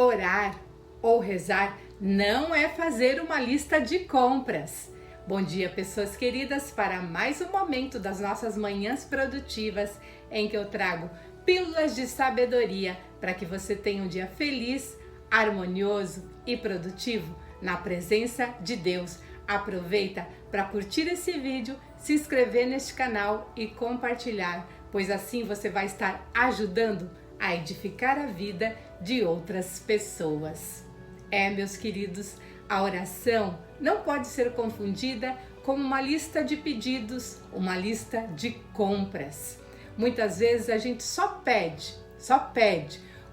Orar ou rezar não é fazer uma lista de compras. Bom dia, pessoas queridas, para mais um momento das nossas manhãs produtivas em que eu trago pílulas de sabedoria para que você tenha um dia feliz, harmonioso e produtivo na presença de Deus. Aproveita para curtir esse vídeo, se inscrever neste canal e compartilhar, pois assim você vai estar ajudando a edificar a vida de outras pessoas. Meus queridos, a oração não pode ser confundida com uma lista de pedidos, uma lista de compras. Muitas vezes a gente só pede,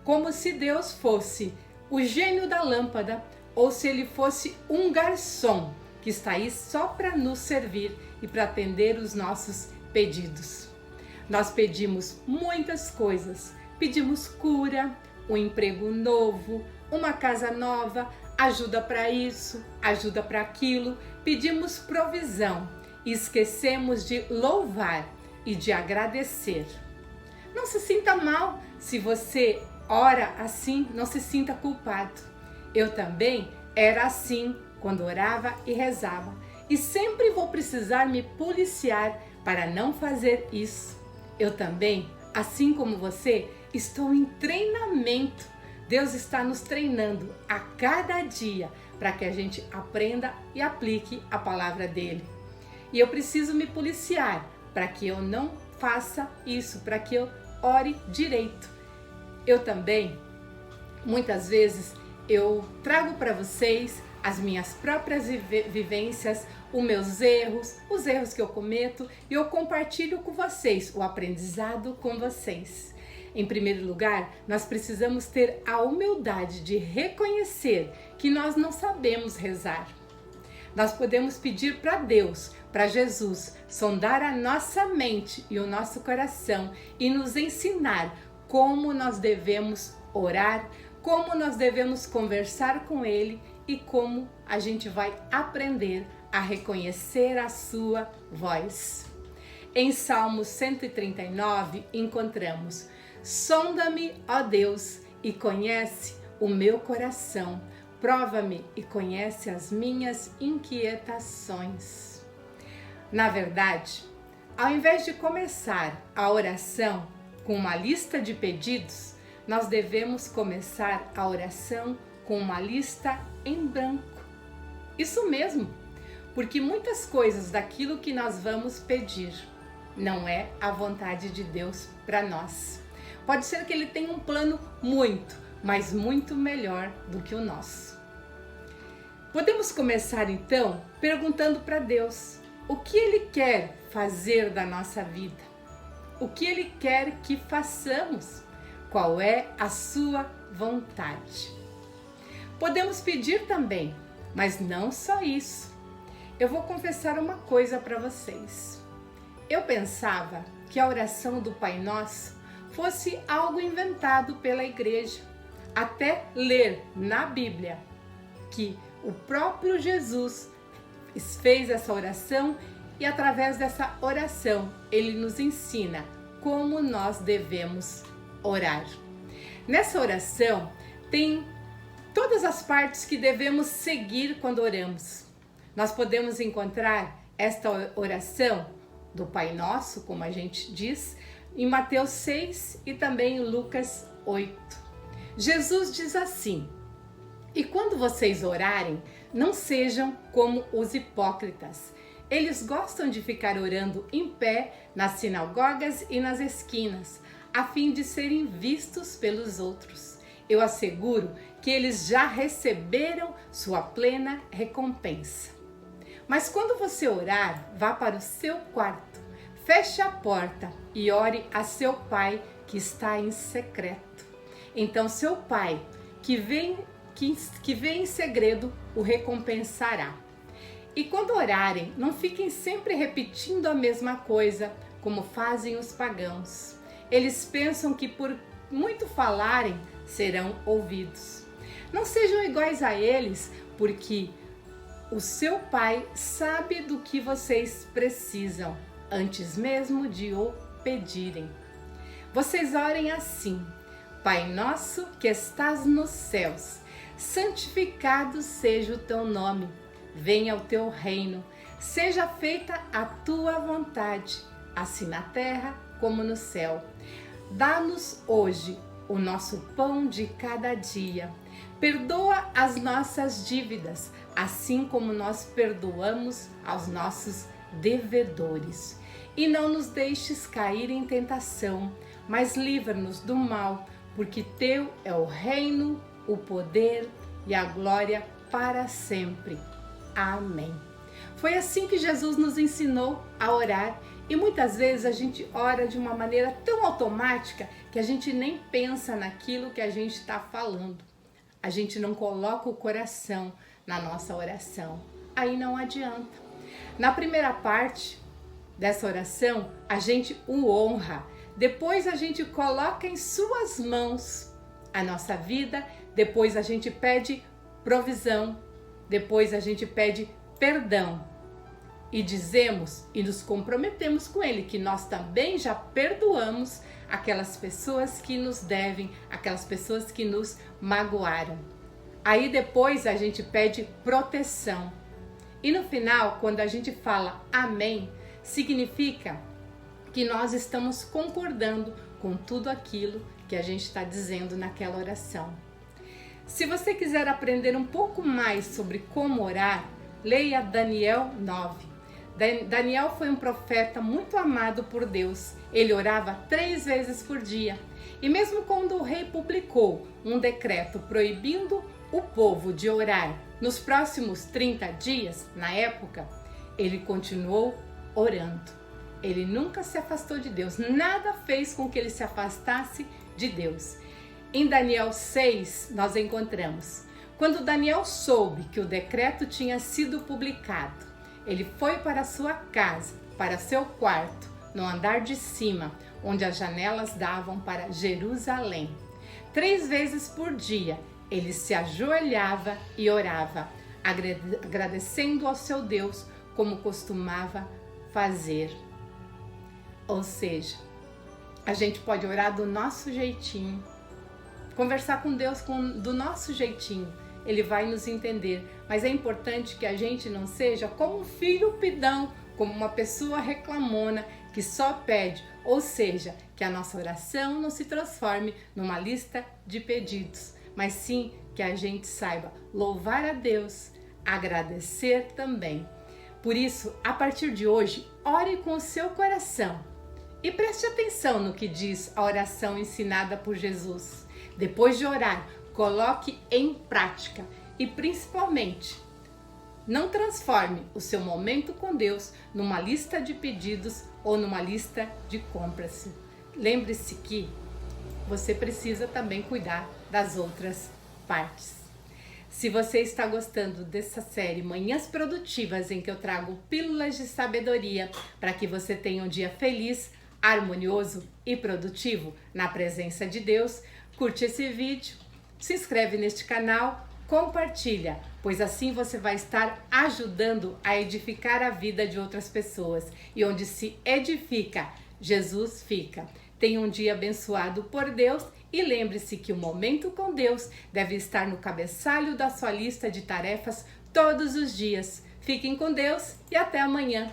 como se Deus fosse o gênio da lâmpada ou se ele fosse um garçom que está aí só para nos servir e para atender os nossos pedidos. Nós pedimos muitas coisas, pedimos cura, um emprego novo, uma casa nova, ajuda para isso, ajuda para aquilo, pedimos provisão e esquecemos de louvar e de agradecer. Não se sinta mal se você ora assim, não se sinta culpado. Eu também era assim quando orava e rezava e sempre vou precisar me policiar para não fazer isso. Eu também, assim como você, estou em treinamento. Deus está nos treinando a cada dia para que a gente aprenda e aplique a palavra dele. E eu preciso me policiar para que eu não faça isso, para que eu ore direito. Eu também, muitas vezes, eu trago para vocês as minhas próprias vivências, os meus erros, os erros que eu cometo, e eu compartilho com vocês o aprendizado com vocês. Em primeiro lugar, nós precisamos ter a humildade de reconhecer que nós não sabemos rezar. Nós podemos pedir para Deus, para Jesus, sondar a nossa mente e o nosso coração e nos ensinar como nós devemos orar, como nós devemos conversar com Ele e como a gente vai aprender a reconhecer a sua voz. Em Salmo 139 encontramos: sonda-me, ó Deus, e conhece o meu coração. Prova-me e conhece as minhas inquietações. Na verdade, ao invés de começar a oração com uma lista de pedidos, nós devemos começar a oração com uma lista em branco. Isso mesmo, porque muitas coisas daquilo que nós vamos pedir não é a vontade de Deus para nós. Pode ser que ele tenha um plano mas muito melhor do que o nosso. Podemos começar então perguntando para Deus o que Ele quer fazer da nossa vida, o que Ele quer que façamos, qual é a sua vontade. Podemos pedir também, mas não só isso. Eu vou confessar uma coisa para vocês. Eu pensava que a oração do Pai Nosso fosse algo inventado pela igreja, até ler na Bíblia que o próprio Jesus fez essa oração e através dessa oração ele nos ensina como nós devemos orar. Nessa oração tem todas as partes que devemos seguir quando oramos. Nós podemos encontrar esta oração do Pai Nosso, como a gente diz, em Mateus 6 e também em Lucas 8. Jesus diz assim: e quando vocês orarem, não sejam como os hipócritas. Eles gostam de ficar orando em pé nas sinagogas e nas esquinas, a fim de serem vistos pelos outros. Eu asseguro que eles já receberam sua plena recompensa. Mas quando você orar, vá para o seu quarto, feche a porta e ore a seu Pai que está em secreto. Então seu Pai, que vê em segredo, o recompensará. E quando orarem, não fiquem sempre repetindo a mesma coisa, como fazem os pagãos. Eles pensam que por muito falarem, serão ouvidos. Não sejam iguais a eles, porque o seu Pai sabe do que vocês precisam, antes mesmo de o pedirem. Vocês orem assim: Pai nosso que estás nos céus, santificado seja o teu nome. Venha o teu reino, seja feita a tua vontade, assim na terra como no céu. Dá-nos hoje o nosso pão de cada dia. Perdoa as nossas dívidas, assim como nós perdoamos aos nossos devedores. E não nos deixes cair em tentação, mas livra-nos do mal, porque teu é o reino, o poder e a glória para sempre. Amém. Foi assim que Jesus nos ensinou a orar, e muitas vezes a gente ora de uma maneira tão automática que a gente nem pensa naquilo que a gente está falando. A gente não coloca o coração na nossa oração. Aí não adianta. Na primeira parte dessa oração, a gente o honra. Depois a gente coloca em suas mãos a nossa vida. Depois a gente pede provisão. Depois a gente pede perdão. E dizemos e nos comprometemos com Ele que nós também já perdoamos aquelas pessoas que nos devem, aquelas pessoas que nos magoaram. Aí depois a gente pede proteção. E no final, quando a gente fala amém, significa que nós estamos concordando com tudo aquilo que a gente está dizendo naquela oração. Se você quiser aprender um pouco mais sobre como orar, leia Daniel 9. Daniel foi um profeta muito amado por Deus. Ele orava 3 vezes por dia. E mesmo quando o rei publicou um decreto proibindo o povo de orar nos próximos 30 dias, na época, ele continuou orando. Ele nunca se afastou de Deus. Nada fez com que ele se afastasse de Deus. Em Daniel 6, nós encontramos: quando Daniel soube que o decreto tinha sido publicado, ele foi para sua casa, para seu quarto, no andar de cima, onde as janelas davam para Jerusalém. 3 vezes por dia, ele se ajoelhava e orava, agradecendo ao seu Deus, como costumava fazer. Ou seja, a gente pode orar do nosso jeitinho, conversar com Deus do nosso jeitinho. Ele vai nos entender, mas é importante que a gente não seja como um filho pidão, como uma pessoa reclamona que só pede, ou seja, que a nossa oração não se transforme numa lista de pedidos, mas sim que a gente saiba louvar a Deus, agradecer também. Por isso, a partir de hoje, ore com o seu coração e preste atenção no que diz a oração ensinada por Jesus. Depois de orar, coloque em prática e, principalmente, não transforme o seu momento com Deus numa lista de pedidos ou numa lista de compras. Lembre-se que você precisa também cuidar das outras partes. Se você está gostando dessa série Manhãs Produtivas, em que eu trago pílulas de sabedoria para que você tenha um dia feliz, harmonioso e produtivo na presença de Deus, curte esse vídeo, se inscreve neste canal, compartilha, pois assim você vai estar ajudando a edificar a vida de outras pessoas. E onde se edifica, Jesus fica. Tenha um dia abençoado por Deus e lembre-se que o momento com Deus deve estar no cabeçalho da sua lista de tarefas todos os dias. Fiquem com Deus e até amanhã.